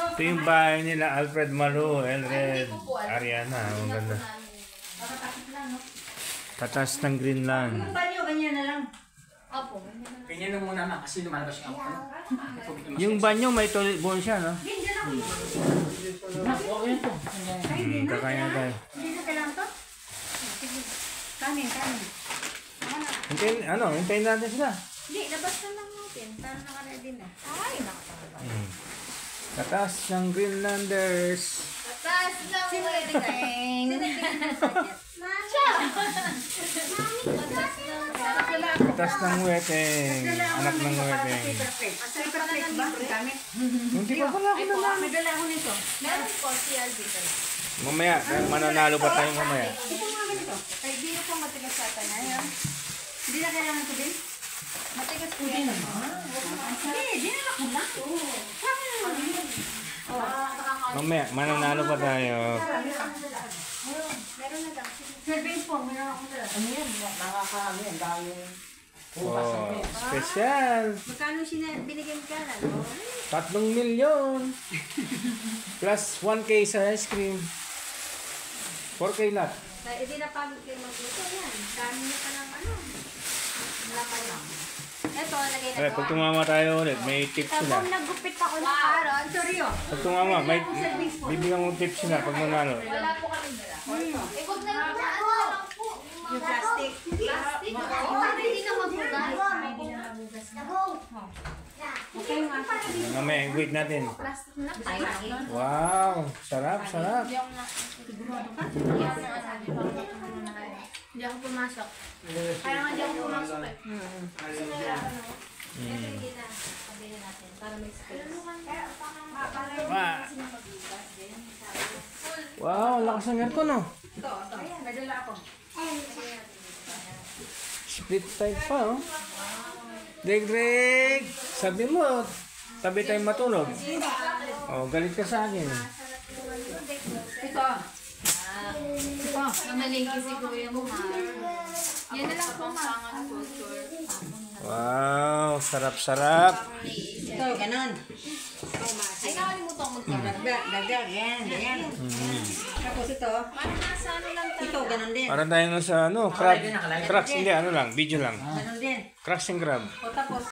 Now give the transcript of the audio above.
Ito yung bahay nila, Alfred Maru, Elred, Ariana. Ang ganda. Tatas ng Greenland. Yung banyo, ganyan na lang. Ganyan lang muna ma, kasi lumalabas yung ako. Yung banyo may toilet bowl siya, no? Kakaya tayo. Hindi na kailangan to? Sige. Kanin. Hintayin natin sila. Hindi, labas na lang natin. Para naka-ready na. Ay, nakakalaga. Tatas ng Greenlanders. Tatas lang. Sino ready ka? Tatas ng Weteng. Anak ng Weteng. Perfect ba? Gamit? Hindi pa pala ako na. May dala ako nito. Meron po si Alvin. Mamaya, mananalo ba tayo mamaya? Ito nga ganito. Ay, di na po matigas sa ata na. Hindi na kailangan ito din? Matigas po yan. Hindi, di na ako lang. Kami naman. Mamaya, mananalo pa tayo. Meron na lang. Serving po, meron akong dala. Ano yan? Nakakami, ang dami. Oh, special. Magkano binigyan ka na? 3 milyon. Plus 1K sa ice cream. 4K lahat. Hindi na pagod kayo magluto yan. Dami niya pa ng ano. Wala pa lang. Ito, lagay na Eh, pag tumama tayo ulit, may tips sila. Tapos nagupit ako ng karon. Sorry oh. Pag tumama, may bibigyan mo tips sila pag nanalo. Wala po kami dala. Eh, huwag na lang na ano lang po. Yung plastic. Plastic. Hindi na magbugas. Hindi na mabugas na. Okay nga. Mamaya, wait natin. Plastic na. Tayo. Wow, sarap. Hindi ako pumasok. Kaya nga hindi ako pumasok eh. Para may space. Wow, lakas ng aircon, no? Ito. Ayan, nadala ako. Split type pa, oh. Dreg, sabi mo, tabi tayo matulog. Oh, galit ka sa akin. Ito. Mamalingki si Kuya mo, ma. Yan na lang po, ma. Wow, sarap. Ito, ganun. Ay, nakalimutan ko magkakaroon. Dagdag, yan. Tapos ito. Parang nasa ano lang tayo. Ito, ganun din. Parang tayo na sa, crabs, hindi, video lang. Ganun din. Cracks and crab. O tapos,